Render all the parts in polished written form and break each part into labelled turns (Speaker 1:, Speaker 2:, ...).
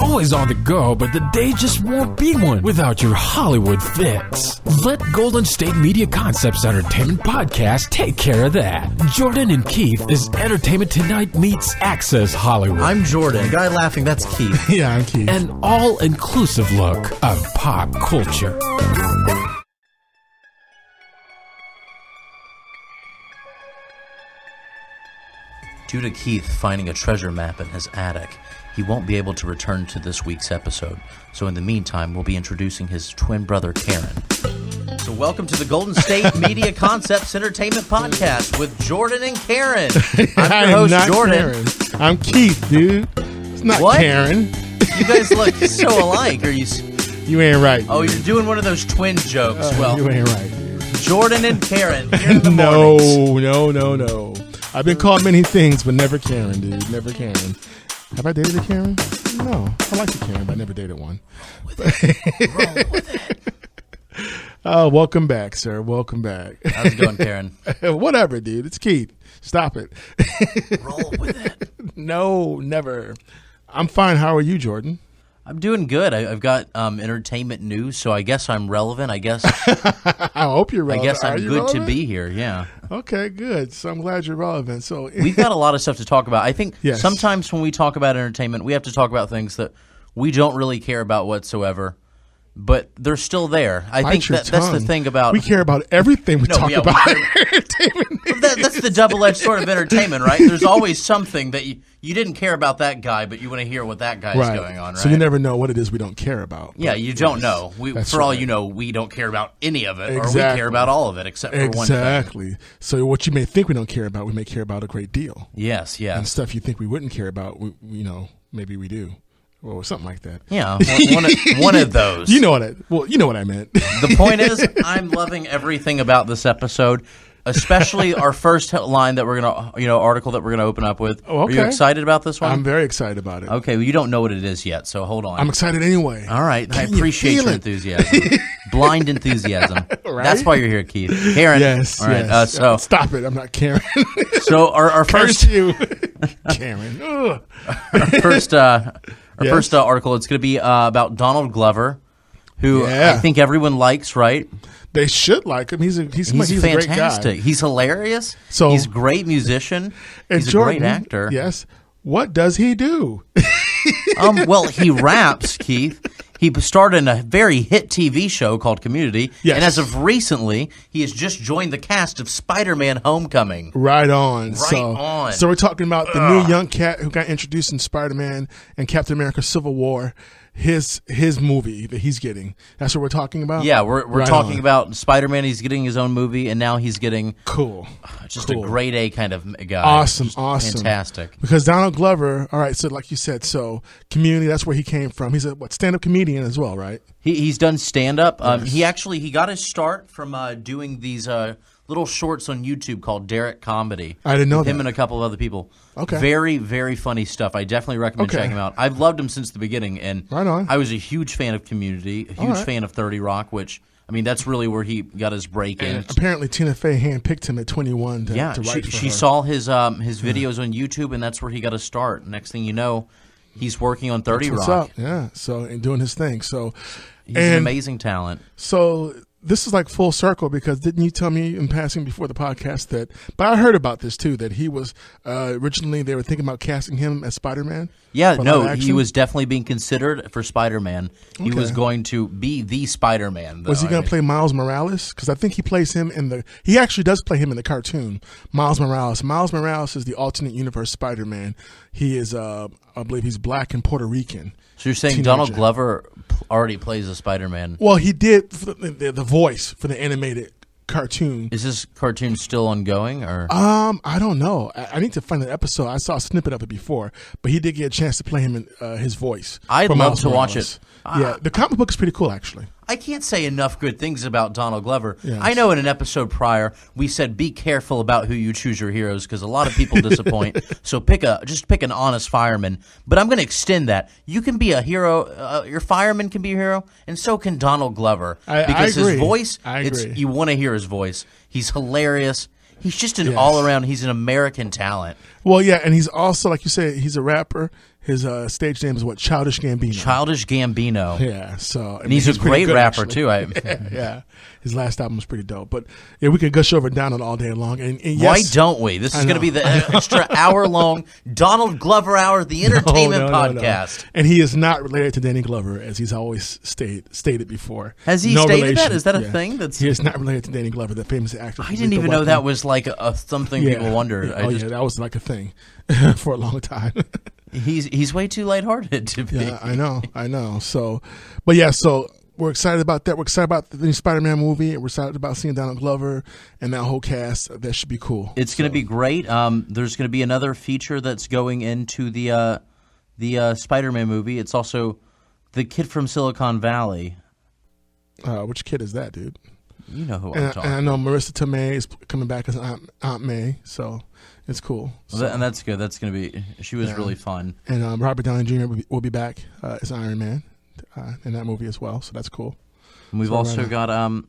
Speaker 1: always on the go, but the day just won't be one without your Hollywood fix. Let Golden State Media Concepts Entertainment Podcast take care of that. Jordan and Keith is Entertainment Tonight meets Access Hollywood.
Speaker 2: I'm Jordan. The guy laughing, that's Keith.
Speaker 3: Yeah, I'm Keith.
Speaker 1: An all-inclusive look of pop culture.
Speaker 2: Due to Keith finding a treasure map in his attic, he won't be able to return to this week's episode. So in the meantime, we'll be introducing his twin brother, Karen. So welcome to the Golden State Media Concepts Entertainment Podcast with Jordan and Karen. I'm your host, Jordan.
Speaker 3: Karen. I'm Keith, dude. It's not
Speaker 2: what?
Speaker 3: Karen.
Speaker 2: You guys look so alike. Are you?
Speaker 3: You ain't right.
Speaker 2: Oh, you're doing one of those twin jokes. Well,
Speaker 3: you ain't right, dude.
Speaker 2: Jordan and Karen here in the mornings.
Speaker 3: No. I've been called many things, but never Karen, dude. Never Karen. Have I dated a Karen? No. I like a Karen, but I never dated one.
Speaker 2: Roll with it.
Speaker 3: Oh, welcome back, sir. Welcome back.
Speaker 2: How's it going, Karen?
Speaker 3: Whatever, dude. It's Keith. Stop it.
Speaker 2: Roll with it.
Speaker 3: No, never. I'm fine. How are you, Jordan?
Speaker 2: I'm doing good. I've got entertainment news, so I guess I'm relevant. I guess.
Speaker 3: I hope you're relevant.
Speaker 2: I guess I'm good
Speaker 3: relevant?
Speaker 2: to be here. Yeah.
Speaker 3: Okay, good. So I'm glad you're relevant. So
Speaker 2: we've got a lot of stuff to talk about. I think
Speaker 3: yes.
Speaker 2: Sometimes when we talk about entertainment, we have to talk about things that we don't really care about whatsoever, but they're still there. I think that's the thing about...
Speaker 3: We care about everything we talk about entertainment.
Speaker 2: That's the double-edged sword of entertainment, right? There's always something that you didn't care about that guy, but you want to hear what that guy's going on, right?
Speaker 3: So you never know what it is we don't care about.
Speaker 2: Yeah, you don't know. For all you know, we don't care about any of it, or we care about all of it except for one thing.
Speaker 3: Exactly. So what you may think we don't care about, we may care about a great deal.
Speaker 2: Yes.
Speaker 3: And stuff you think we wouldn't care about, maybe we do. Or something like that.
Speaker 2: Yeah, one of those.
Speaker 3: You know what I meant.
Speaker 2: The point is, I'm loving everything about this episode, especially our first line that we're gonna, article that we're gonna open up with.
Speaker 3: Oh, okay.
Speaker 2: Are you excited about this one?
Speaker 3: I'm very excited about it.
Speaker 2: Okay, well, you don't know what it is yet, so hold on.
Speaker 3: I'm excited anyway.
Speaker 2: All right, I appreciate your enthusiasm. Blind enthusiasm.
Speaker 3: Right?
Speaker 2: That's why you're here, Keith. Karen.
Speaker 3: Yes.
Speaker 2: All right.
Speaker 3: Yes.
Speaker 2: So
Speaker 3: stop it. I'm not Karen.
Speaker 2: So our first
Speaker 3: you, Karen.
Speaker 2: Our first article, it's going to be about Donald Glover, who I think everyone likes, right?
Speaker 3: They should like him. He's
Speaker 2: fantastic.
Speaker 3: A great guy.
Speaker 2: He's hilarious.
Speaker 3: So
Speaker 2: he's a great musician. He's
Speaker 3: Jordan,
Speaker 2: a great actor.
Speaker 3: Yes. What does he do?
Speaker 2: Well, he raps, Keith. He starred in a very hit TV show called Community, and as of recently, he has just joined the cast of Spider-Man: Homecoming.
Speaker 3: Right on.
Speaker 2: So
Speaker 3: we're talking about the new young cat who got introduced in Spider-Man and Captain America: Civil War. His movie that he's getting. That's what we're talking about?
Speaker 2: Yeah, we're talking about Spider-Man. He's getting his own movie, and now he's getting a grade A kind of guy.
Speaker 3: Awesome.
Speaker 2: Fantastic.
Speaker 3: Because Donald Glover, all right, so like you said, so Community, that's where he came from. He's a stand-up comedian as well, right?
Speaker 2: He's done stand-up.
Speaker 3: Yes.
Speaker 2: He got his start from doing these little shorts on YouTube called Derek Comedy.
Speaker 3: I didn't know that.
Speaker 2: Him and a couple of other people.
Speaker 3: Okay.
Speaker 2: Very, very funny stuff. I definitely recommend checking him out. I've loved him since the beginning, and
Speaker 3: right on.
Speaker 2: I was a huge fan of Community, a huge fan of 30 Rock, which, I mean, that's really where he got his break in.
Speaker 3: Apparently Tina Fey handpicked him at 21 to write for
Speaker 2: she
Speaker 3: her.
Speaker 2: saw his videos on YouTube, and that's where he got his start. Next thing you know, he's working on 30 Rock.
Speaker 3: What's up? Yeah, and doing his thing. So
Speaker 2: he's an amazing talent.
Speaker 3: So this is like full circle because didn't you tell me in passing before the podcast that, but I heard about this too, that he was originally they were thinking about casting him as Spider-Man?
Speaker 2: Yeah, no, he was definitely being considered for Spider-Man. He
Speaker 3: Okay.
Speaker 2: was going to be the Spider-Man.
Speaker 3: Was he going to play Miles Morales? Because I think he plays him he actually does play him in the cartoon, Miles Morales. Miles Morales is the alternate universe Spider-Man. He is, I believe he's black and Puerto Rican.
Speaker 2: So you're saying Donald Glover already plays a Spider-Man?
Speaker 3: Well, he did the voice for the animated cartoon.
Speaker 2: Is this cartoon still ongoing, or?
Speaker 3: I don't know. I need to find an episode. I saw a snippet of it before, but he did get a chance to play him in his voice.
Speaker 2: I'd love to watch it.
Speaker 3: Yeah, the comic book is pretty cool, actually.
Speaker 2: I can't say enough good things about Donald Glover.
Speaker 3: Yes.
Speaker 2: I know in an episode prior we said be careful about who you choose your heroes because a lot of people disappoint. So just pick an honest fireman. But I'm going to extend that. You can be a hero. Your fireman can be a hero, and so can Donald Glover. Because his voice, you want to hear his voice. He's hilarious. He's just an all-around, he's an American talent.
Speaker 3: Well, yeah, and he's also, like you said, he's a rapper. His stage name is what? Childish Gambino.
Speaker 2: Childish Gambino.
Speaker 3: Yeah. So
Speaker 2: and he's a great rapper too.
Speaker 3: Yeah. His last album was pretty dope. But yeah, we could gush over down it all day long. And yes,
Speaker 2: why don't we? This is going to be the extra hour-long Donald Glover Hour, the entertainment podcast.
Speaker 3: No. And he is not related to Danny Glover, as he's always stated before.
Speaker 2: Has he stated that? Is that a thing?
Speaker 3: He is not related to Danny Glover, the famous actor.
Speaker 2: I didn't even know that was like something people wondered.
Speaker 3: Yeah, that was like a thing for a long time.
Speaker 2: He's way too lighthearted to be.
Speaker 3: Yeah, I know. So, but yeah, so we're excited about that. We're excited about the new Spider-Man movie. We're excited about seeing Donald Glover and that whole cast. That should be cool.
Speaker 2: It's going to be great. There's going to be another feature that's going into the Spider-Man movie. It's also the kid from Silicon Valley.
Speaker 3: Which kid is that, dude?
Speaker 2: You know who I'm talking about.
Speaker 3: And I know Marissa Tomei is coming back as Aunt May, so it's cool.
Speaker 2: And that's good. That's going to be. She was really fun.
Speaker 3: And Robert Downey Jr. will be back as Iron Man in that movie as well, so that's cool.
Speaker 2: And we've also got I'm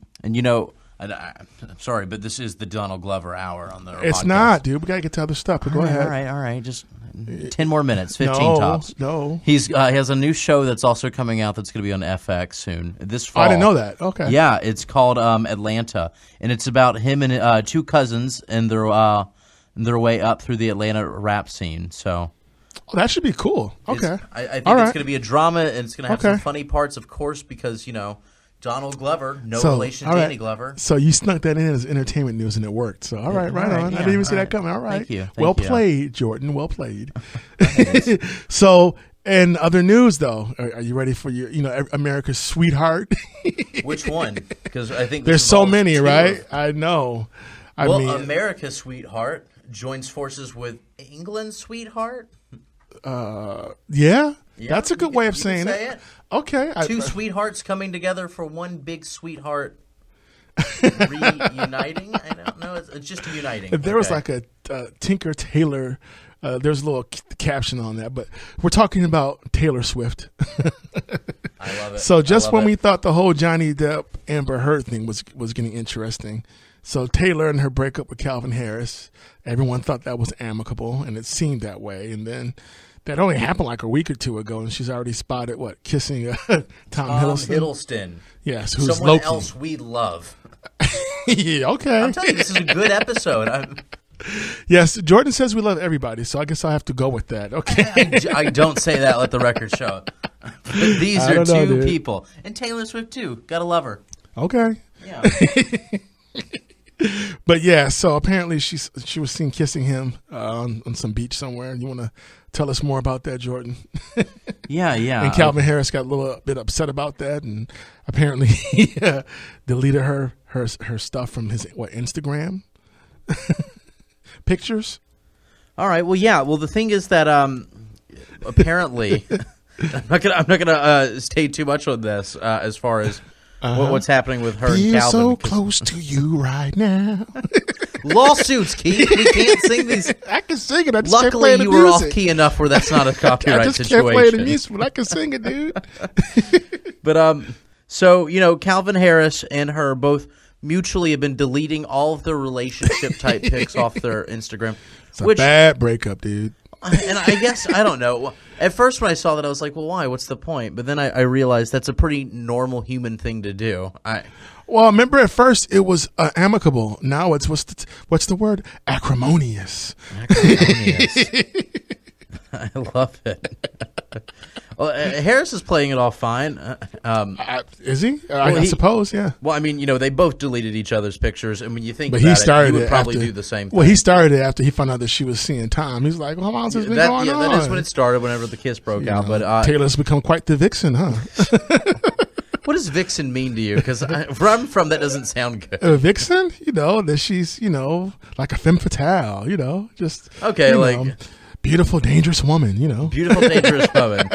Speaker 2: sorry, but this is the Donald Glover Hour on the podcast.
Speaker 3: It's not, dude. We got to get to other stuff. But go ahead.
Speaker 2: All right. Just 10 more minutes, 15 tops.
Speaker 3: No.
Speaker 2: He has a new show that's also coming out that's going to be on FX soon this fall.
Speaker 3: I didn't know that. Okay.
Speaker 2: Yeah, it's called Atlanta, and it's about him and two cousins and their way up through the Atlanta rap scene. So.
Speaker 3: Oh, that should be cool. Okay.
Speaker 2: I think it's going to be a drama, and it's going to have some funny parts, of course, because, Donald Glover, relation to Danny Glover. So you snuck that in as entertainment news, and it worked. So, right on. Yeah, I didn't even see that coming. All right. Thank you. Well played, Jordan. Well played. So, and other news, though, are you ready for your, America's sweetheart? Which one? Because I think there's so many, right? I know. I mean, America's sweetheart joins forces with England's sweetheart. Yeah. That's a good way of saying it. Okay. Two sweethearts coming together for one big sweetheart reuniting? I don't know. It's just uniting. There was like a Tinker Tailor. There's a little caption on that, but we're talking about Taylor Swift. I love it. So just when we thought the whole Johnny Depp Amber Heard thing was getting interesting, so Taylor and her breakup with Calvin Harris, everyone thought that was amicable, and it seemed that way, and then that only happened like a week or two ago, and she's already spotted kissing Tom Hiddleston. Yes, who's someone Loki. Else we love. Yeah, okay. I'm telling you, this is a good episode. Yes, Jordan says we love everybody, so I guess I have to go with that. Okay, I don't say that. Let the record show it. But these are two people, and Taylor Swift too. Gotta love her. Okay. Yeah. But yeah, so apparently she was seen kissing him on some beach somewhere. You want to tell us more about that, Jordan? Yeah. And Calvin Harris got a little bit upset about that, and apparently he deleted her stuff from his Instagram pictures. All right. Well, yeah. Well, the thing is that apparently I'm not gonna stay too much on this as far as. What's happening with her and Calvin? So close to you right now. Lawsuits, Keith. We can't sing these. I can sing it. I just can't play the music. Luckily, you were off key enough where that's not a copyright situation. I just can't play the music, but I can sing it, dude. But so Calvin Harris and her both mutually have been deleting all of their relationship type pics off their Instagram. It's a bad breakup, dude. And I guess, I don't know. At first when I saw that, I was like, well, why? What's the point? But then I realized that's a pretty normal human thing to do. Well, remember at first it was amicable. Now it's, what's the word? Acrimonious. I love it. Well, Harris is playing it all fine. Is he? I suppose, yeah. Well, I mean, they both deleted each other's pictures, and when you think about it, he would probably do the same thing. Well, he started it after he found out that she was seeing Tom. He's like, well, how long has this been going on? That is when it started, whenever the kiss broke out. But Taylor's become quite the vixen, huh? What does vixen mean to you? Because where I'm from, that doesn't sound good. Vixen? That she's, like a femme fatale, just... Okay, beautiful, dangerous woman, Beautiful, dangerous woman.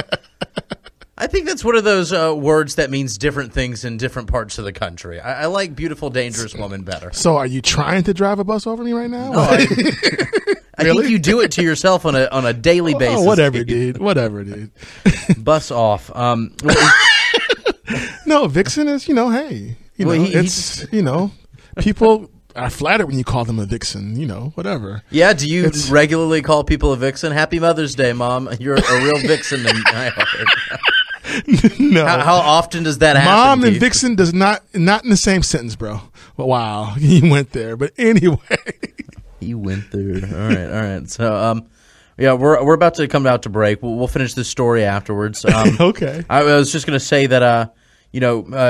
Speaker 2: I think that's one of those words that means different things in different parts of the country. I like beautiful, dangerous woman better. So are you trying to drive a bus over me right now? No, I think you do it to yourself on a daily basis. Oh, whatever, dude. Whatever, dude. Bus off. No, vixen is, hey. It's, people
Speaker 3: are flattered when you call them a vixen. You know, whatever.
Speaker 2: Yeah. Do you regularly call people a vixen? Happy Mother's Day, Mom. You're a real vixen.
Speaker 3: No.
Speaker 2: How often does that happen?
Speaker 3: Mom and vixen does not in the same sentence, bro. But wow, you went there. But anyway,
Speaker 2: you went there. All right. So, yeah, we're about to come out to break. We'll finish this story afterwards.
Speaker 3: Okay.
Speaker 2: I was just going to say that,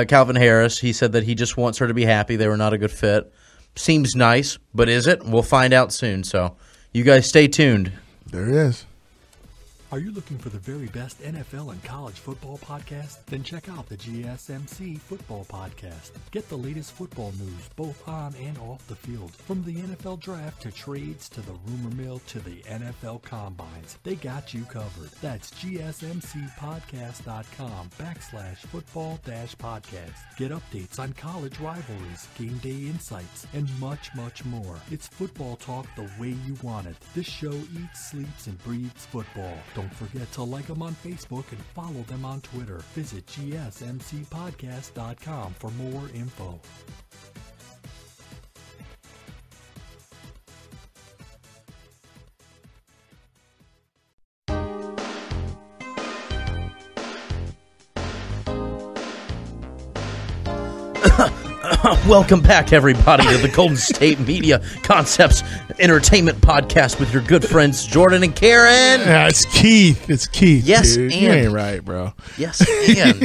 Speaker 2: Calvin Harris, he said that he just wants her to be happy. They were not a good fit. Seems nice, but is it? We'll find out soon. So, you guys stay tuned.
Speaker 3: There it is.
Speaker 4: Are you looking for the very best NFL and college football podcast? Then check out the GSMC Football Podcast. Get the latest football news both on and off the field. From the NFL Draft to trades to the rumor mill to the NFL Combines, they got you covered. That's GSMCpodcast.com/football-podcast. Get updates on college rivalries, game day insights, and much, much more. It's football talk the way you want it. This show eats, sleeps, and breathes football. Don't forget to like them on Facebook and follow them on Twitter. Visit GSMCpodcast.com for more info.
Speaker 2: Welcome back, everybody, to the Golden State Media Concepts Entertainment Podcast with your good friends Jordan and Karen.
Speaker 3: Yeah, it's Keith.
Speaker 2: Yes,
Speaker 3: dude.
Speaker 2: and
Speaker 3: you ain't right, bro.
Speaker 2: Yes, and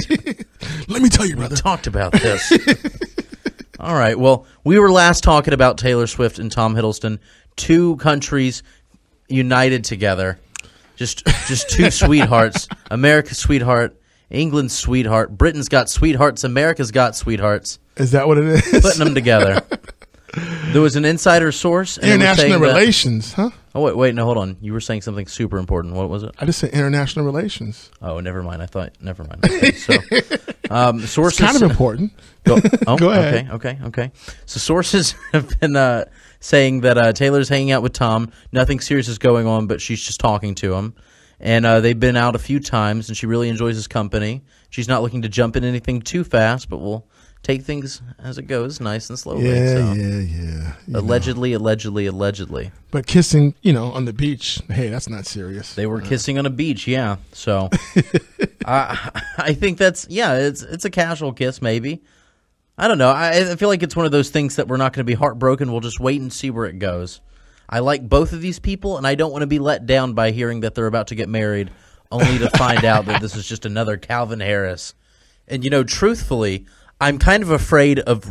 Speaker 3: let me tell you, brother.
Speaker 2: We talked about this. All right. Well, we were last talking about Taylor Swift and Tom Hiddleston, two countries united together, just two sweethearts. America's sweetheart, England's sweetheart, Britain's got sweethearts, America's got sweethearts.
Speaker 3: Is that what it is?
Speaker 2: Putting them together. There was an insider source. And
Speaker 3: international relations, huh?
Speaker 2: Oh, wait, no, hold on. You were saying something super important. What was it?
Speaker 3: I just said international relations.
Speaker 2: Oh, never mind. Never mind. Okay, so, sources.
Speaker 3: It's kind of important.
Speaker 2: Go
Speaker 3: ahead.
Speaker 2: Okay. So sources have been saying that Taylor's hanging out with Tom. Nothing serious is going on, but she's just talking to him. And they've been out a few times, and she really enjoys his company. She's not looking to jump in anything too fast, but will take things as it goes, nice and slowly.
Speaker 3: Yeah.
Speaker 2: Allegedly.
Speaker 3: But kissing, on the beach, hey, that's not serious.
Speaker 2: They were kissing on a beach, yeah. So I think that's, it's a casual kiss, maybe. I don't know. I feel like it's one of those things that we're not going to be heartbroken. We'll just wait and see where it goes. I like both of these people, and I don't want to be let down by hearing that they're about to get married, only to find out that this is just another Calvin Harris. And, truthfully, I'm kind of afraid of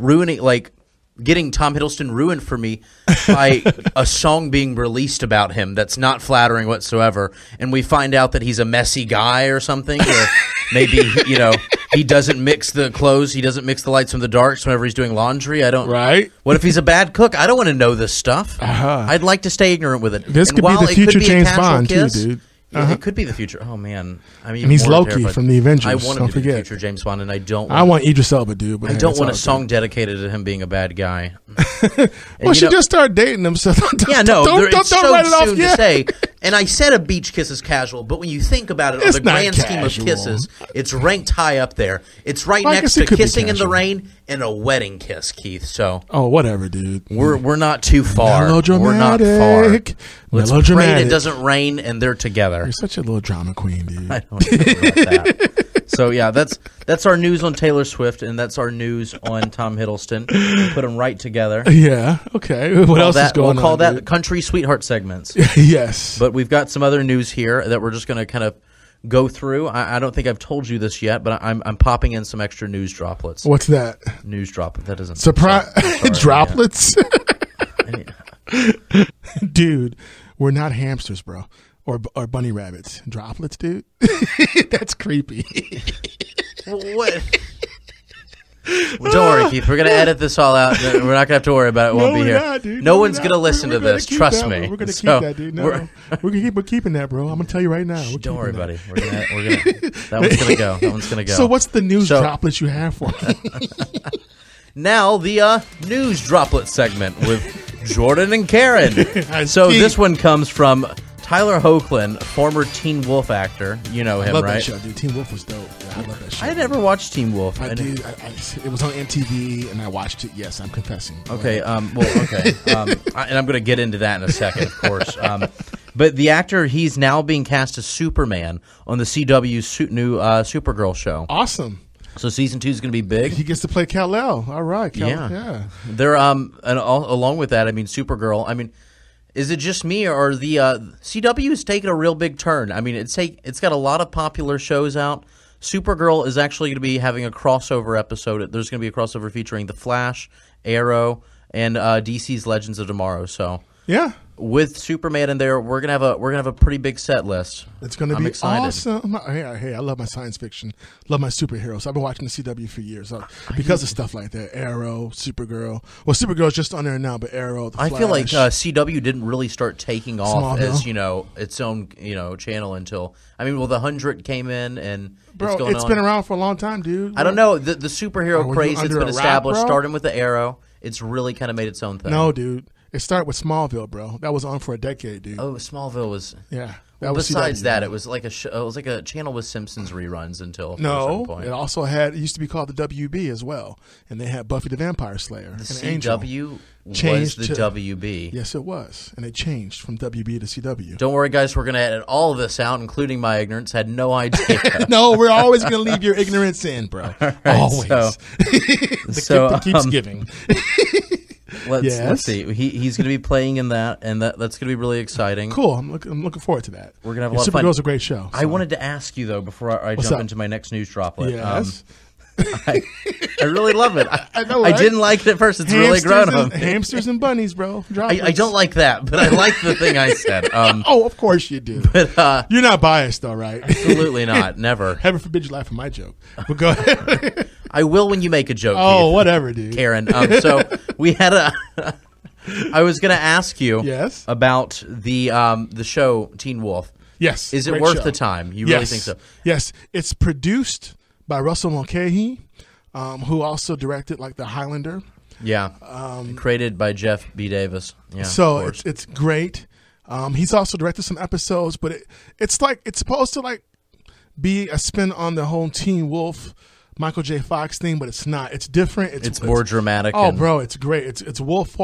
Speaker 2: getting Tom Hiddleston ruined for me by a song being released about him that's not flattering whatsoever, and we find out that he's a messy guy or something, or maybe, he doesn't mix the clothes, he doesn't mix the lights from the darks whenever he's doing laundry.
Speaker 3: Right?
Speaker 2: What if he's a bad cook? I don't want to know this stuff.
Speaker 3: Uh-huh.
Speaker 2: I'd like to stay ignorant with it.
Speaker 3: This could be the future James Bond, too, dude.
Speaker 2: Yeah, it could be the future. Oh, man.
Speaker 3: And he's Loki
Speaker 2: terrified.
Speaker 3: from the Avengers.
Speaker 2: I want him to be the
Speaker 3: forget.
Speaker 2: future James Bond, and I don't
Speaker 3: want Idris Elba, dude. But
Speaker 2: I don't want a song dedicated to him being a bad guy.
Speaker 3: Well, she just started dating him, so don't
Speaker 2: write it off to say. And I said a beach kiss is casual, but when you think about it, on the grand scheme of kisses, it's ranked high up there. It's right next to kissing in the rain and a wedding kiss, Keith. So,
Speaker 3: whatever, dude.
Speaker 2: We're not too far. We're not far. Let's pray it doesn't rain and they're together.
Speaker 3: You're such a little drama queen, dude.
Speaker 2: I don't know about that. So yeah, that's our news on Taylor Swift, and that's our news on Tom Hiddleston. We'll put them right together.
Speaker 3: Yeah. Okay. What else is going on?
Speaker 2: We'll call that country sweetheart segments.
Speaker 3: Yes.
Speaker 2: But we've got some other news here that we're just going to kind of go through. I don't think I've told you this yet, but I'm popping in some extra news droplets.
Speaker 3: What's that?
Speaker 2: News droplet. That doesn't
Speaker 3: surprise droplets. Dude, we're not hamsters, bro, or bunny rabbits. Droplets, dude. That's creepy.
Speaker 2: What? Well, don't worry, Keith. We're going to edit this all out. We're not going to have to worry about it. It won't be here.
Speaker 3: Not, dude.
Speaker 2: No one's going to listen to this. Trust me.
Speaker 3: We're going to keep that, dude. No, we're keeping that, bro. I'm going to tell you right now.
Speaker 2: Don't worry, buddy. We're gonna that one's going to go. That one's going to go.
Speaker 3: So what's the news droplets you have for me?
Speaker 2: Now the news droplet segment with Jordan and Karen. So this one comes from Tyler Hoechlin, former Teen Wolf actor. You know him,
Speaker 3: I love
Speaker 2: right?
Speaker 3: that show, dude. Teen Wolf was dope. I love that show.
Speaker 2: I never watched Teen Wolf.
Speaker 3: I did. It was on MTV, and I watched it. Yes, I'm confessing.
Speaker 2: Okay. Okay. And I'm going to get into that in a second, of course. But the actor, he's now being cast as Superman on the CW's new Supergirl show.
Speaker 3: Awesome.
Speaker 2: So season 2 is going to be big.
Speaker 3: He gets to play Kal-El. All right.
Speaker 2: Yeah. They're and along with that, I mean, Supergirl. I mean, is it just me, or the CW has taken a real big turn? I mean, it's got a lot of popular shows out. Supergirl is actually going to be having a crossover episode. There's going to be a crossover featuring The Flash, Arrow, and DC's Legends of Tomorrow. So
Speaker 3: yeah.
Speaker 2: With Superman in there, we're gonna have a pretty big set list.
Speaker 3: It's gonna be awesome. Hey, I love my science fiction, love my superheroes. I've been watching the CW for years because of stuff like that. Arrow, Supergirl. Well, Supergirl's just on there now, but Arrow. The Flash.
Speaker 2: I feel like CW didn't really start taking off as its own channel until the 100 came in and
Speaker 3: it's been around for a long time, dude.
Speaker 2: I don't know the superhero craze that's been established, starting with the Arrow. It's really kind of made its own thing.
Speaker 3: No, dude. It started with Smallville, bro. That was on for a decade, dude.
Speaker 2: Oh, Smallville was.
Speaker 3: Yeah.
Speaker 2: Besides that, it was like a show, it was like a channel with Simpsons reruns until a certain point.
Speaker 3: It also it used to be called the WB as well, and they had Buffy the Vampire Slayer.
Speaker 2: The
Speaker 3: and
Speaker 2: CW was the WB.
Speaker 3: Yes, it was, and it changed from WB to CW.
Speaker 2: Don't worry, guys. We're going to edit all of this out, including my ignorance. Had no idea.
Speaker 3: No, we're always going to leave your ignorance in, bro.
Speaker 2: Right,
Speaker 3: always.
Speaker 2: The
Speaker 3: gift that keeps giving.
Speaker 2: Let's see. He's going to be playing in that, and that's going to be really exciring.
Speaker 3: Cool. I'm looking forward to that.
Speaker 2: We're going to have a lot of fun.
Speaker 3: Supergirl's a great show. So.
Speaker 2: I wanted to ask you, though, before I jump into my next news droplet.
Speaker 3: Yes.
Speaker 2: I really love it.
Speaker 3: I know, right?
Speaker 2: I didn't like it at first. It's really grown on me.
Speaker 3: Hamsters and bunnies, bro.
Speaker 2: I don't like that, but I like the thing I said.
Speaker 3: Oh, of course you do. But, you're not biased, though, right?
Speaker 2: Absolutely not. Never.
Speaker 3: Heaven forbid you laugh at my joke. But go ahead.
Speaker 2: I will when you make a joke.
Speaker 3: Oh,
Speaker 2: Keith.
Speaker 3: whatever, dude.
Speaker 2: Karen. So we had I was going to ask you about the show Teen Wolf.
Speaker 3: Yes.
Speaker 2: Is it worth the time? You really think so?
Speaker 3: Yes. It's produced by Russell Mulcahy, who also directed like The Highlander.
Speaker 2: Yeah. Created by Jeff B. Davis. Yeah.
Speaker 3: So it's great. He's also directed some episodes, but it's supposed to like be a spin on the whole Teen Wolf Michael J. Fox thing, but it's not. It's different.
Speaker 2: It's more dramatic.
Speaker 3: Oh, bro, it's great. It's wolf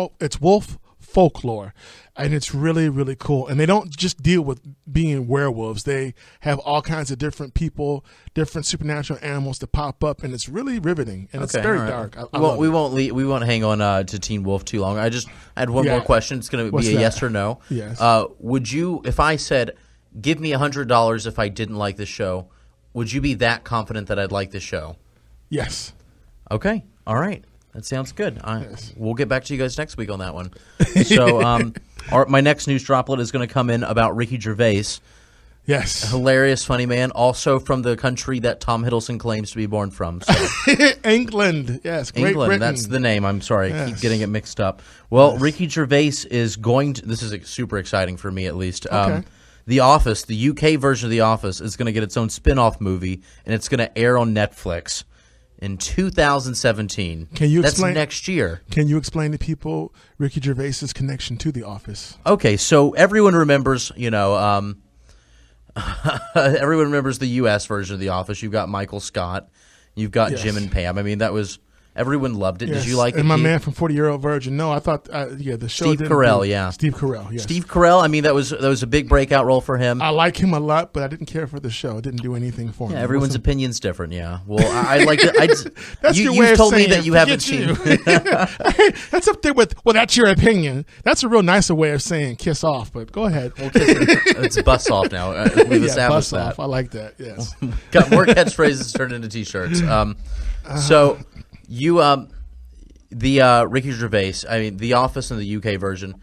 Speaker 3: folklore, and it's really, really cool. And they don't just deal with being werewolves. They have all kinds of different people, different supernatural animals that pop up, and it's really riveting. And it's very dark.
Speaker 2: We won't hang on to Teen Wolf too long. I had one more question. It's going to be a yes or no.
Speaker 3: Yes.
Speaker 2: Would you, if I said, give me $100 if I didn't like the show, would you be that confident that I'd like the show?
Speaker 3: Yes.
Speaker 2: Okay. All right. That sounds good. We'll get back to you guys next week on that one. So my next news droplet is going to come in about Ricky Gervais.
Speaker 3: Yes.
Speaker 2: Hilarious, funny man. Also from the country that Tom Hiddleston claims to be born from. So.
Speaker 3: England. Yes. Great
Speaker 2: England.
Speaker 3: Britain.
Speaker 2: That's the name. I'm sorry. I keep getting it mixed up. Well, Ricky Gervais is going to – this is super exciting for me at least.
Speaker 3: Okay.
Speaker 2: The Office, the UK version of The Office, is going to get its own spin-off movie, and it's going to air on Netflix in 2017. That's next year.
Speaker 3: Can you explain to people Ricky Gervais's connection to The Office?
Speaker 2: Okay, so everyone remembers, everyone remembers the U.S. version of The Office. You've got Michael Scott. You've got Jim and Pam. I mean, that was... Everyone loved it.
Speaker 3: Yes.
Speaker 2: Did you like it?
Speaker 3: And my
Speaker 2: Keith?
Speaker 3: Man from 40-Year-Old Virgin. No, I thought, the show.
Speaker 2: Steve Carell, yeah.
Speaker 3: Steve Carell, yes.
Speaker 2: Steve Carell. I mean, that was a big breakout role for him.
Speaker 3: I like him a lot, but I didn't care for the show. It didn't do anything for me.
Speaker 2: Yeah, everyone's opinion's different. Yeah. Well, I like it.
Speaker 3: That's your way
Speaker 2: you've
Speaker 3: of
Speaker 2: told
Speaker 3: saying,
Speaker 2: me that you haven't seen.
Speaker 3: That's up there with. Well, that's your opinion. That's a real nicer way of saying kiss off. But go ahead.
Speaker 2: Well, it's bus off now. We've established
Speaker 3: bus off. I like that. Yes.
Speaker 2: Got more catchphrases turned into T-shirts. So you. The Ricky Gervais, I mean, The Office in the UK version,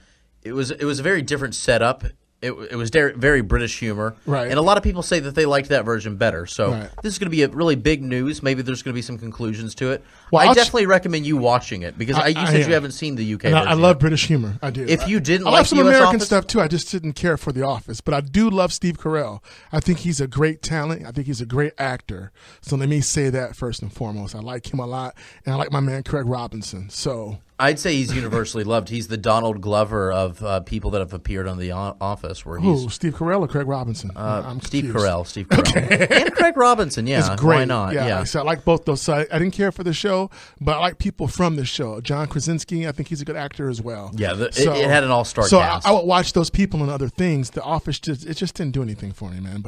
Speaker 2: it was a very different setup. It was very British humor,
Speaker 3: right?
Speaker 2: And a lot of people say that they liked that version better. So this is going to be a really big news. Maybe there's going to be some conclusions to it. Well, I definitely recommend you watching it because you said you haven't seen the UK version.
Speaker 3: I love British humor. I do.
Speaker 2: If you didn't
Speaker 3: I
Speaker 2: like
Speaker 3: love some
Speaker 2: US
Speaker 3: American
Speaker 2: Office?
Speaker 3: stuff too. I just didn't care for The Office, but I do love Steve Carell. I think he's a great talent. I think he's a great actor. So let me say that first and foremost. I like him a lot, and I like my man Craig Robinson. So
Speaker 2: I'd say he's universally loved. He's the Donald Glover of people that have appeared on The Office. Where he's
Speaker 3: Steve Carell or Craig Robinson?
Speaker 2: Steve Carell. Okay. And Craig Robinson. Yeah,
Speaker 3: it's great.
Speaker 2: Why not?
Speaker 3: Yeah. So I like both those. So I didn't care for the show, but I like people from the show. John Krasinski, I think he's a good actor as well.
Speaker 2: Yeah, it had an all-star
Speaker 3: so
Speaker 2: cast.
Speaker 3: I would watch those people and other things. The Office just didn't do anything for me, man.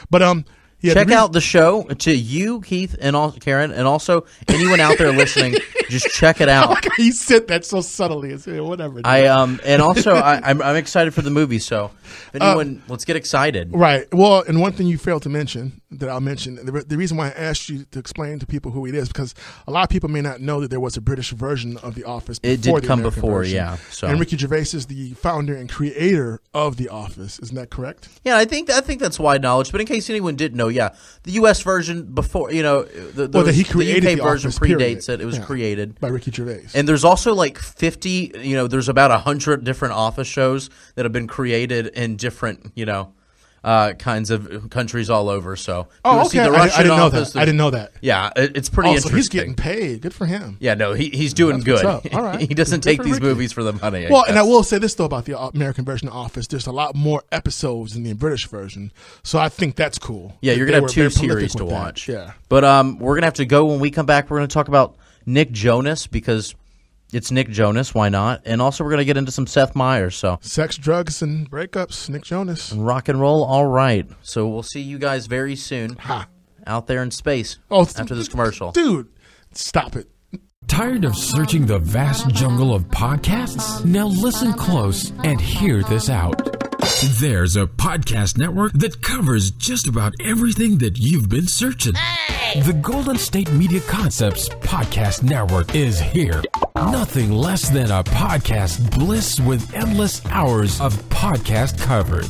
Speaker 3: But yeah,
Speaker 2: check out the show to you, Keith, and Karen, and also anyone out there listening. Just check it out.
Speaker 3: Okay, he said that so subtly. Whatever. Dude.
Speaker 2: And also I'm excited for the movie. So if anyone, let's get excited.
Speaker 3: Right. Well, and one thing you failed to mention that I'll mention, the reason why I asked you to explain to people who it is, because a lot of people may not know that there was a British version of The Office.
Speaker 2: It did come
Speaker 3: American
Speaker 2: before,
Speaker 3: version.
Speaker 2: yeah. So.
Speaker 3: And Ricky Gervais is the founder and creator of The Office. Isn't that correct?
Speaker 2: Yeah, I think that's wide knowledge. But in case anyone didn't know, yeah, the U.S. version before,
Speaker 3: that he created
Speaker 2: the UK
Speaker 3: The
Speaker 2: version
Speaker 3: Office,
Speaker 2: predates
Speaker 3: period.
Speaker 2: it. It was created
Speaker 3: by Ricky Gervais.
Speaker 2: And there's also like 50. There's about 100 different Office shows that have been created in different, kinds of countries all over. So,
Speaker 3: okay.
Speaker 2: See the Russian
Speaker 3: I didn't know
Speaker 2: Office.
Speaker 3: that. I didn't know that.
Speaker 2: Yeah, it's pretty interesting.
Speaker 3: So he's getting paid. Good for him.
Speaker 2: Yeah, no, he's doing
Speaker 3: That's
Speaker 2: good.
Speaker 3: what's up. All right.
Speaker 2: He doesn't
Speaker 3: Good
Speaker 2: take
Speaker 3: for
Speaker 2: these
Speaker 3: Ricky.
Speaker 2: movies for the money.
Speaker 3: Well, and I will say this though about the American version of Office: there's a lot more episodes than the British version, so I think that's cool.
Speaker 2: Yeah, you're gonna have 2 series to watch.
Speaker 3: Yeah,
Speaker 2: but we're gonna have to go when we come back. We're gonna talk about Nick Jonas because it's Nick Jonas. Why not? And also we're gonna get into some Seth Meyers. So
Speaker 3: sex, drugs, and breakups. Nick Jonas.
Speaker 2: Rock and roll. All right. So we'll see you guys very soon out there in space after this commercial.
Speaker 3: Dude, stop it.
Speaker 1: Tired of searching the vast jungle of podcasts? Now listen close and hear this out. There's a podcast network that covers just about everything that you've been searching. The Golden State Media Concepts Podcast Network is here. Nothing less than a podcast bliss with endless hours of podcast coverage.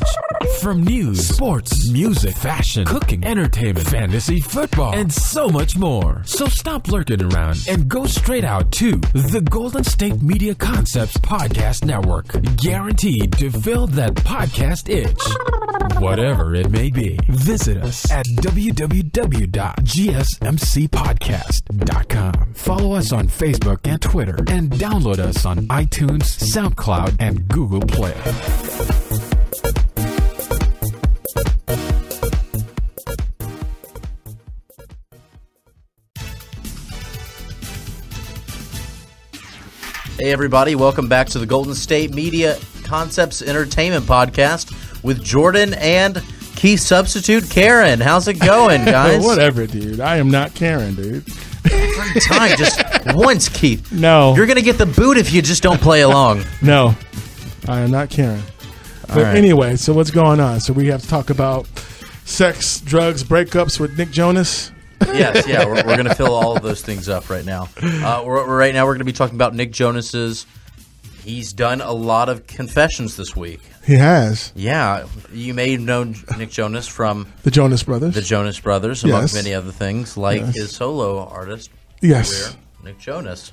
Speaker 1: From news, sports, music, fashion, cooking, entertainment, fantasy, football, and so much more. So stop lurking around and go straight out to the Golden State Media Concepts Podcast Network. Guaranteed to fill that podcast itch. Whatever it may be. Visit us at www.gsmcpodcast.com. Follow us on Facebook and Twitter, and download us on iTunes, SoundCloud, and Google Play.
Speaker 2: Hey everybody, welcome back to the Golden State Media Concepts Entertainment Podcast with Jordan and Keith Substitute Karen. How's it going, guys?
Speaker 3: Whatever, dude. I am not Karen, dude.
Speaker 2: Every time, just once, Keith.
Speaker 3: No.
Speaker 2: You're going to get the boot if you just don't play along.
Speaker 3: No, I am not Karen. But anyway, so what's going on? So we have to talk about sex, drugs, breakups with Nick Jonas.
Speaker 2: Yes, yeah, we're going to fill all of those things up right now. Right now we're going to be talking about Nick Jonas's. He's done a lot of confessions this week.
Speaker 3: He has.
Speaker 2: Yeah, you may have known Nick Jonas from
Speaker 3: the Jonas Brothers.
Speaker 2: The Jonas Brothers, amongst many other things, like his solo artist.
Speaker 3: Yes,
Speaker 2: career, Nick Jonas.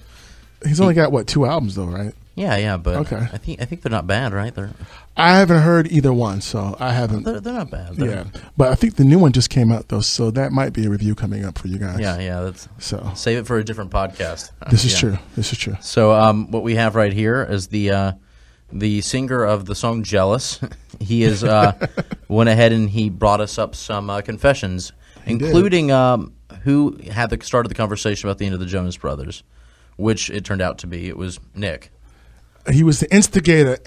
Speaker 3: He's only got 2 albums though, right?
Speaker 2: Yeah, but I think they're not bad, right?
Speaker 3: I haven't heard either one, so I haven't.
Speaker 2: They're not bad.
Speaker 3: But I think the new one just came out though, so that might be a review coming up for you guys.
Speaker 2: Yeah. Save it for a different podcast.
Speaker 3: This is true. This is true.
Speaker 2: So what we have right here is the singer of the song "Jealous." He is went ahead and he brought us up some confessions, including who had the start of the conversation about the end of the Jonas Brothers, which it turned out to be. It was Nick.
Speaker 3: He was the instigator.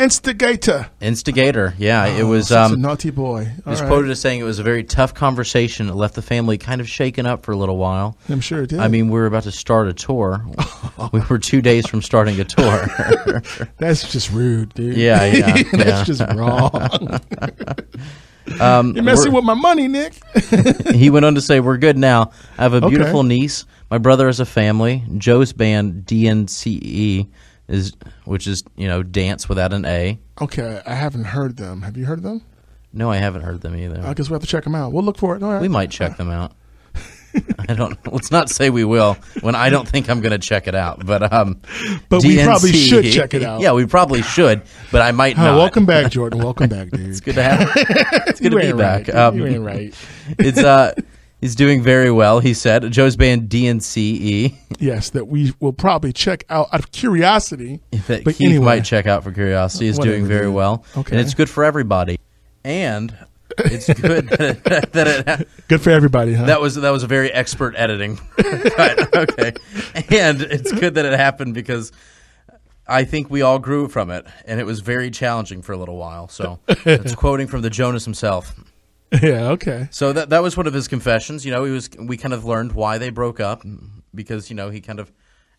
Speaker 2: Yeah, it was
Speaker 3: such a naughty boy.
Speaker 2: He was quoted as saying it was a very tough conversation. It left the family kind of shaken up for a little while.
Speaker 3: I'm sure it did.
Speaker 2: I mean, we were about to start a tour. We were 2 days from starting a tour.
Speaker 3: That's just rude, dude.
Speaker 2: Yeah.
Speaker 3: That's just wrong. You're messing with my money, Nick.
Speaker 2: He went on to say, "We're good now. I have a beautiful niece. My brother has a family. Joe's band, DNCE, which is dance without an A."
Speaker 3: Okay, I haven't heard them. Have you heard them?
Speaker 2: No, I haven't heard them either.
Speaker 3: I guess we'll have to check them out. We'll look for it. All right.
Speaker 2: We might check them out. Let's not say we will when I don't think I'm going to check it out. But
Speaker 3: DNC, we probably should check it out.
Speaker 2: Yeah, we probably should, but I might not.
Speaker 3: Welcome back, Jordan. Welcome back, dude.
Speaker 2: It's good to have. It's good to be back.
Speaker 3: You ain't right.
Speaker 2: It's He's doing very well, he said. Joe's band DNCE.
Speaker 3: Yes, that we will probably check out of curiosity.
Speaker 2: That
Speaker 3: but
Speaker 2: Keith
Speaker 3: anyway,
Speaker 2: might check out for curiosity. Is doing very well.
Speaker 3: Okay.
Speaker 2: And it's good for everybody. And it's good that it
Speaker 3: good for everybody, huh?
Speaker 2: That was a very expert editing. Right, okay. And it's good that it happened because I think we all grew from it, and it was very challenging for a little while. So it's quoting from the Jonas himself.
Speaker 3: Yeah, okay.
Speaker 2: So that was one of his confessions. We kind of learned why they broke up because, he kind of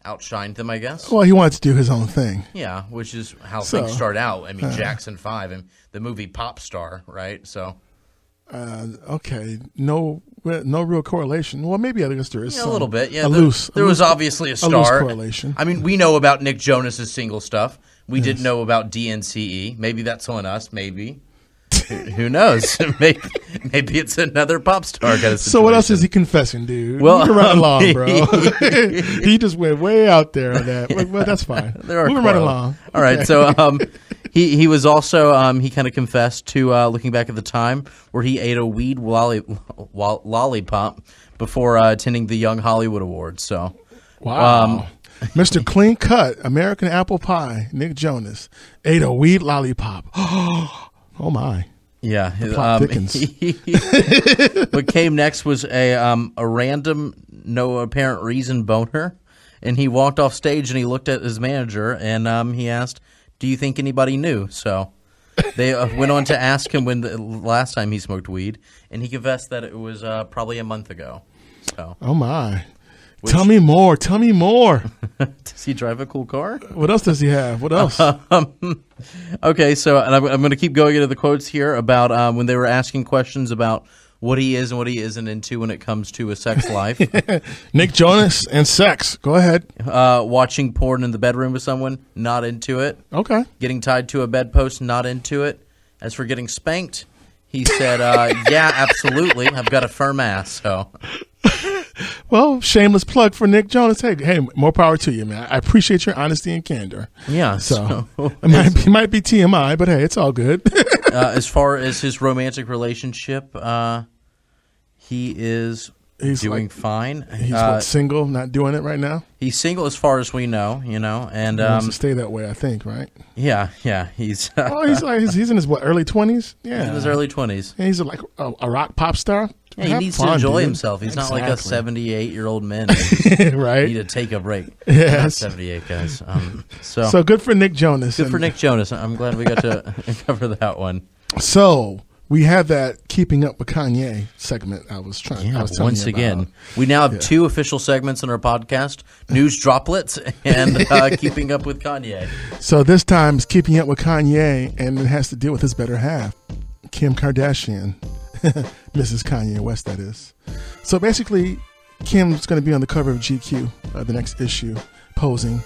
Speaker 2: outshined them, I guess.
Speaker 3: Well, he wanted to do his own thing.
Speaker 2: Yeah, which is how things start out. I mean, Jackson 5 and the movie Pop Star, right? So
Speaker 3: okay, no real correlation. Well, maybe I guess there is
Speaker 2: a little bit. Yeah,
Speaker 3: there
Speaker 2: was obviously a star.
Speaker 3: loose correlation.
Speaker 2: I mean, we know about Nick Jonas's single stuff. We didn't know about DNCE. Maybe that's on us. Maybe. Who knows? Maybe it's another pop star kind of situation.
Speaker 3: So what else is he confessing, dude?
Speaker 2: Well,
Speaker 3: moving right along, bro. He just went way out there on that. Well, that's fine.
Speaker 2: Moving
Speaker 3: right along.
Speaker 2: All right. So he was also he kind of confessed to looking back at the time where he ate a weed lollipop before attending the Young Hollywood Awards. So
Speaker 3: wow. Mr. Clean Cut, American Apple Pie, Nick Jonas, ate a weed lollipop. Oh my!
Speaker 2: Yeah,
Speaker 3: plot thickens.
Speaker 2: What came next was a random, no apparent reason boner, and he walked off stage and he looked at his manager and he asked, "Do you think anybody knew?" So they went on to ask him when the last time he smoked weed, and he confessed that it was probably a month ago. So,
Speaker 3: oh my! Tell me more. Tell me more.
Speaker 2: Does he drive a cool car?
Speaker 3: What else does he have? What else?
Speaker 2: Okay, so and I'm going to keep going into the quotes here about when they were asking questions about what he is and what he isn't into when it comes to a sex life.
Speaker 3: Nick Jonas and sex. Go ahead.
Speaker 2: Watching porn in the bedroom with someone, not into it.
Speaker 3: Okay.
Speaker 2: Getting tied to a bedpost, not into it. As for getting spanked, he said, yeah, absolutely. I've got a firm ass, so...
Speaker 3: Well, shameless plug for Nick Jonas. Hey, more power to you, man. I appreciate your honesty and candor.
Speaker 2: Yeah.
Speaker 3: So it might be TMI, but hey, it's all good.
Speaker 2: As far as his romantic relationship, he's doing fine.
Speaker 3: He's single, not doing it right now.
Speaker 2: He's single as far as we know, and
Speaker 3: he wants to stay that way, I think, right?
Speaker 2: Yeah. He's
Speaker 3: he's in his early 20s. Yeah,
Speaker 2: he's in his early 20s.
Speaker 3: And he's like a rock pop star.
Speaker 2: Yeah, he needs to enjoy himself. He's not like a 78-year-old man.
Speaker 3: Right.
Speaker 2: Need to take a break.
Speaker 3: Yeah,
Speaker 2: not 78 guys.
Speaker 3: So good for Nick Jonas.
Speaker 2: Good for Nick Jonas. I'm glad we got to cover that one.
Speaker 3: So we have that Keeping Up with Kanye segment. I was telling you about.
Speaker 2: We now have two official segments in our podcast: News Droplets and Keeping Up with Kanye.
Speaker 3: So this time it's Keeping Up with Kanye, and it has to deal with his better half, Kim Kardashian. Mrs. Kanye West, that is. So basically, Kim's going to be on the cover of GQ, the next issue, posing.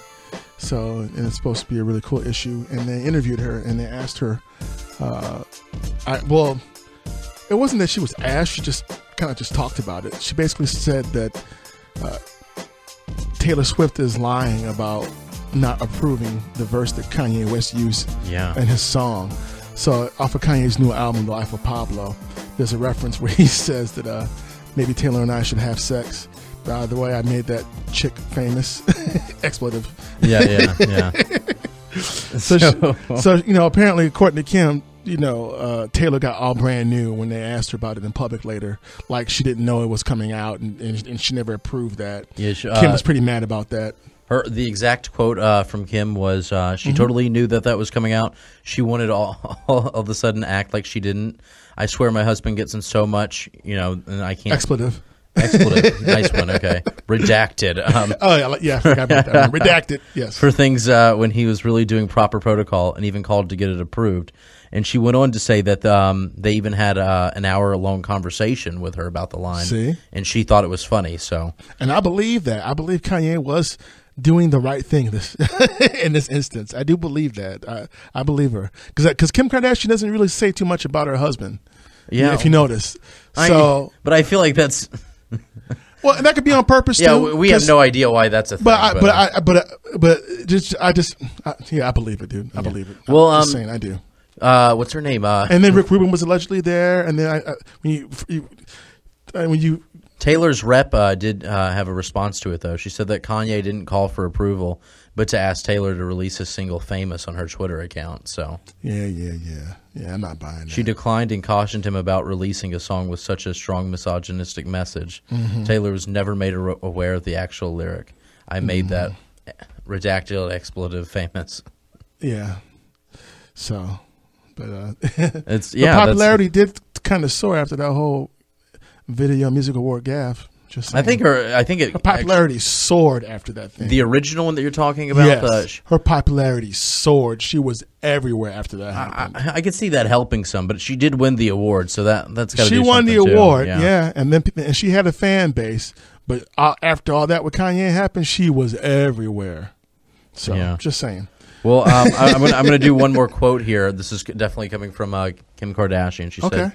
Speaker 3: So, and it's supposed to be a really cool issue. And they interviewed her and they asked her, well, it wasn't that she was asked, she just kind of just talked about it. She basically said that Taylor Swift is lying about not approving the verse that Kanye West used in his song. So off of Kanye's new album, The Life of Pablo, there's a reference where he says that maybe Taylor and I should have sex. By the way, I made that chick famous. Expletive.
Speaker 2: Yeah.
Speaker 3: So apparently, according to Kim, Taylor got all brand new when they asked her about it in public later. Like she didn't know it was coming out, and she never approved that. Yeah, Kim was pretty mad about that.
Speaker 2: The exact quote from Kim was, she totally knew that was coming out. She wanted all of a sudden act like she didn't. I swear my husband gets in so much, and I can't.
Speaker 3: Expletive.
Speaker 2: Nice one. Okay. Redacted.
Speaker 3: I forgot about that one. Redacted, yes.
Speaker 2: For things when he was really doing proper protocol and even called to get it approved. And she went on to say that they even had an hour-long conversation with her about the line.
Speaker 3: See?
Speaker 2: And she thought it was funny. So.
Speaker 3: And I believe that. I believe Kanye was doing the right thing in this instance. I do believe that. I believe her. Because Kim Kardashian doesn't really say too much about her husband. Yeah. If you notice.
Speaker 2: But I feel like that's...
Speaker 3: Well, and that could be on purpose too.
Speaker 2: Yeah, we have no idea why that's a thing.
Speaker 3: I believe it, dude. I believe it.
Speaker 2: Well,
Speaker 3: I'm just saying, I do.
Speaker 2: What's her name?
Speaker 3: And then Rick Rubin was allegedly there, and then when you
Speaker 2: Taylor's rep did have a response to it, though. She said that Kanye didn't call for approval, but to ask Taylor to release his single Famous on her Twitter account. So
Speaker 3: Yeah, I'm not buying that.
Speaker 2: she declined and cautioned him about releasing a song with such a strong misogynistic message.
Speaker 3: Mm-hmm.
Speaker 2: Taylor was never made aware of the actual lyric. I made that redacted expletive famous.
Speaker 3: Yeah. So, but
Speaker 2: It's
Speaker 3: the popularity did kind of soar after that whole Video Music Award gaffe. Just saying.
Speaker 2: I think
Speaker 3: her popularity soared after that thing.
Speaker 2: The original one that you're talking about?
Speaker 3: Yes, her popularity soared. She was everywhere after that happened.
Speaker 2: I could see that helping some, but she did win the award, so that's got to do something.
Speaker 3: She won the
Speaker 2: too.
Speaker 3: award, yeah, and she had a fan base. But after all that with Kanye happened, she was everywhere. So, just saying.
Speaker 2: Well, I'm going to do one more quote here. This is definitely coming from Kim Kardashian. She said,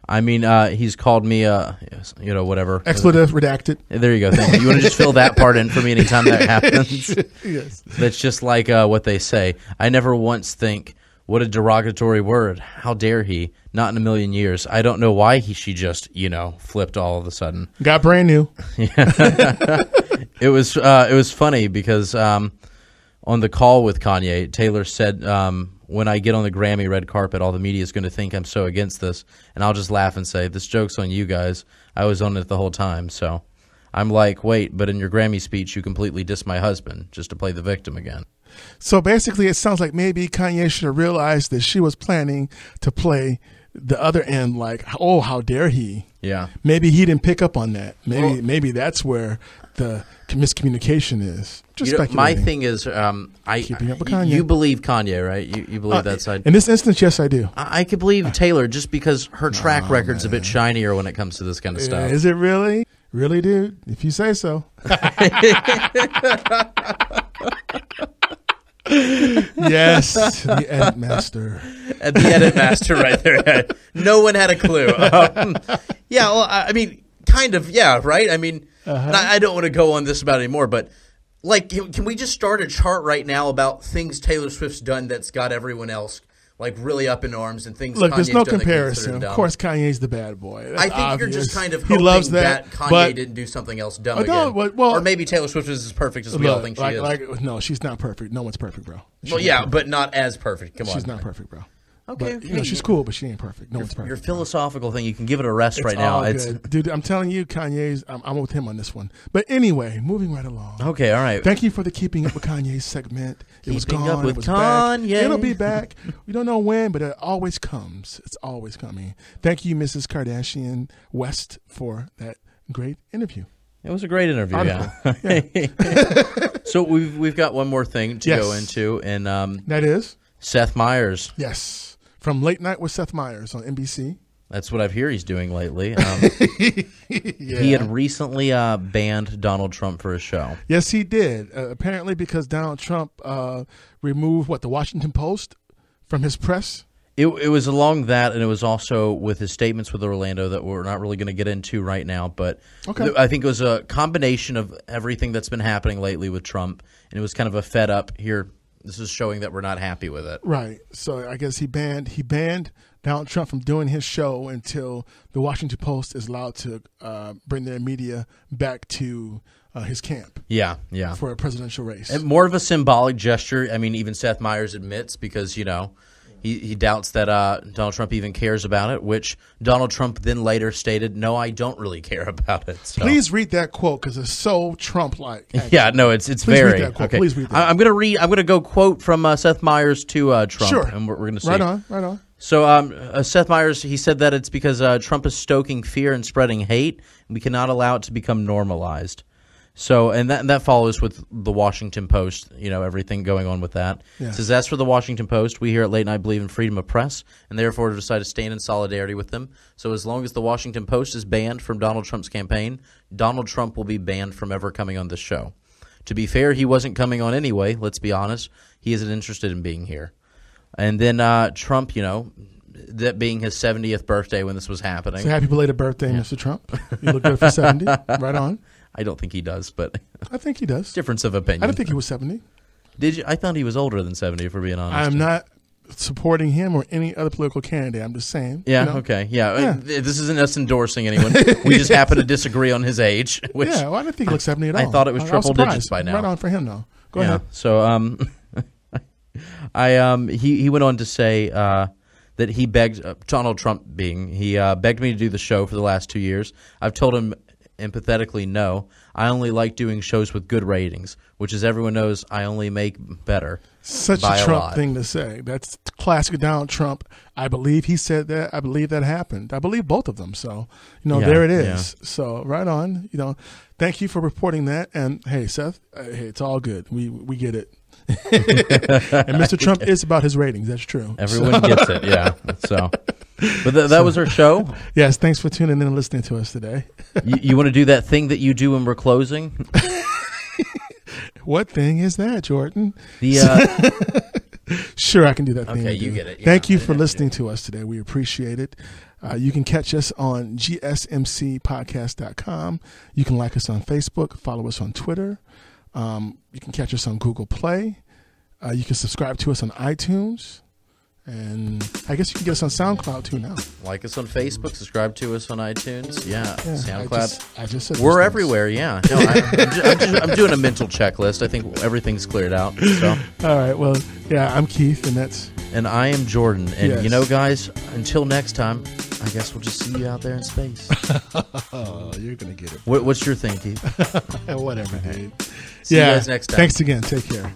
Speaker 2: I mean, he's called me, whatever.
Speaker 3: Expletive redacted.
Speaker 2: There you go. Thank you. You want to just fill that part in for me anytime that happens?
Speaker 3: Yes.
Speaker 2: That's just like what they say. I never once think, what a derogatory word. How dare he? Not in a million years. I don't know why she just, flipped all of a sudden.
Speaker 3: Got brand new.
Speaker 2: It was funny because on the call with Kanye, Taylor said, when I get on the Grammy red carpet, all the media is going to think I'm so against this. And I'll just laugh and say, this joke's on you guys. I was on it the whole time. So I'm like, wait, but in your Grammy speech, you completely dissed my husband just to play the victim again.
Speaker 3: So basically, it sounds like maybe Kanye should have realized that she was planning to play the other end, like, oh, how dare he?
Speaker 2: Yeah.
Speaker 3: Maybe he didn't pick up on that. Maybe that's where the miscommunication is. Just speculating.
Speaker 2: My thing is,
Speaker 3: Keeping up with Kanye.
Speaker 2: You believe Kanye, right? You believe that side.
Speaker 3: In this instance, yes, I do.
Speaker 2: I could believe Taylor just because her track record's a bit shinier when it comes to this kind of stuff.
Speaker 3: Is it really? Really, dude? If you say so. Yes, the edit master.
Speaker 2: At the edit master right there. No one had a clue. Yeah, well, I mean, kind of, yeah, right? I mean, I don't want to go on this about it anymore, but like, can we just start a chart right now about things Taylor Swift's done that's got everyone else like really up in arms and things?
Speaker 3: Look,
Speaker 2: Kanye's
Speaker 3: there's no
Speaker 2: done
Speaker 3: comparison. Of course, Kanye's the bad boy. That's
Speaker 2: I think
Speaker 3: obvious.
Speaker 2: you're just kind of
Speaker 3: he
Speaker 2: hoping
Speaker 3: loves that
Speaker 2: Kanye didn't do something else dumb again.
Speaker 3: Well,
Speaker 2: or maybe Taylor Swift is as perfect as we all think she is.
Speaker 3: No, she's not perfect. No one's perfect, bro.
Speaker 2: Well, yeah, but not as perfect. Come on.
Speaker 3: She's not perfect, bro.
Speaker 2: Okay.
Speaker 3: But, she's cool, but she ain't perfect. No one's perfect.
Speaker 2: Your philosophical thing, you can give it a rest right now.
Speaker 3: All good. Dude, I'm telling you, Kanye's, I'm with him on this one. But anyway, moving right along.
Speaker 2: Okay, all right.
Speaker 3: Thank you for the Keeping Up with Kanye segment. It was
Speaker 2: Keeping
Speaker 3: gone.
Speaker 2: Up with
Speaker 3: it was
Speaker 2: Kanye.
Speaker 3: back. It'll be back. We don't know when, but it always comes. It's always coming. Thank you, Mrs. Kardashian West, for that great interview.
Speaker 2: It was a great interview, So we've got one more thing to go into, and
Speaker 3: that is
Speaker 2: Seth Meyers.
Speaker 3: Yes. From Late Night with Seth Meyers on NBC.
Speaker 2: That's what I've heard he's doing lately. He had recently banned Donald Trump for his show.
Speaker 3: Yes, he did. Apparently because Donald Trump removed, the Washington Post from his press?
Speaker 2: It was along that, and it was also with his statements with Orlando that we're not really going to get into right now. But I think it was a combination of everything that's been happening lately with Trump, and it was kind of a fed up here. This is showing that we're not happy with it.
Speaker 3: Right. So I guess he banned Donald Trump from doing his show until the Washington Post is allowed to bring their media back to his camp.
Speaker 2: Yeah.
Speaker 3: For a presidential race.
Speaker 2: And more of a symbolic gesture. I mean, even Seth Meyers admits because, he doubts that Donald Trump even cares about it, which Donald Trump then later stated, no, I don't really care about it. So.
Speaker 3: Please read that quote because it's so Trump-like.
Speaker 2: Yeah, no, it's
Speaker 3: Please
Speaker 2: very.
Speaker 3: Read that quote.
Speaker 2: Okay.
Speaker 3: Please read that.
Speaker 2: I'm going to go quote from Seth Meyers to Trump.
Speaker 3: Sure.
Speaker 2: And we're going to see.
Speaker 3: Right on.
Speaker 2: So Seth Meyers, he said that it's because Trump is stoking fear and spreading hate. And we cannot allow it to become normalized. So, and that follows with the Washington Post, everything going on with that. Yeah. It says, as for the Washington Post, we here at Late Night believe in freedom of press and therefore decide to stand in solidarity with them. So as long as the Washington Post is banned from Donald Trump's campaign, Donald Trump will be banned from ever coming on this show. To be fair, he wasn't coming on anyway. Let's be honest. He isn't interested in being here. And then Trump, that being his 70th birthday when this was happening.
Speaker 3: So happy belated birthday, Mr. Trump. You look good for 70. Right on.
Speaker 2: I don't think he does, but
Speaker 3: I think he does.
Speaker 2: Difference of opinion.
Speaker 3: I don't think he was 70.
Speaker 2: Did you? I thought he was older than 70, if we're being honest.
Speaker 3: I'm not supporting him or any other political candidate. I'm just saying.
Speaker 2: Yeah.
Speaker 3: You know?
Speaker 2: Okay. Yeah. This isn't us endorsing anyone. We just happen to disagree on his age. Which
Speaker 3: Well, I didn't think he looked 70 at all.
Speaker 2: I thought it was triple digits by now.
Speaker 3: Right on for him, though. Go ahead.
Speaker 2: So, he went on to say that he begged Donald Trump begged me to do the show for the last 2 years. I've told him empathetically no. I only like doing shows with good ratings, which, as everyone knows, I only make better.
Speaker 3: Such a Trump thing to say. That's classic Donald Trump. I believe he said that. I believe that happened. I believe both of them. So, there it is. Yeah. So, right on. Thank you for reporting that. And, hey, Seth, hey, it's all good. We get it. And Mr. Trump is about his ratings. That's true.
Speaker 2: Everyone gets it, yeah. So, but that was our show.
Speaker 3: Yes, thanks for tuning in and listening to us today.
Speaker 2: You want to do that thing that you do when we're closing?
Speaker 3: What thing is that, Jordan? Sure, I can do that thing.
Speaker 2: Okay, you get it. Yeah,
Speaker 3: Thank you for listening to us today. We appreciate it. You can catch us on GSMCpodcast.com. You can like us on Facebook, follow us on Twitter. You can catch us on Google Play. You can subscribe to us on iTunes. And I guess you can get us on SoundCloud too now.
Speaker 2: Like us on Facebook, subscribe to us on iTunes. Yeah, SoundCloud.
Speaker 3: I just said
Speaker 2: we're everywhere. Yeah, no, I'm doing a mental checklist. I think everything's cleared out. So.
Speaker 3: All right. Well, yeah, I'm Keith,
Speaker 2: and I am Jordan. And
Speaker 3: yes.
Speaker 2: guys, until next time, I guess we'll just see you out there in space.
Speaker 3: Oh, you're gonna get it.
Speaker 2: What's your thing, Keith?
Speaker 3: Whatever, dude.
Speaker 2: See you guys next time.
Speaker 3: Thanks again. Take care.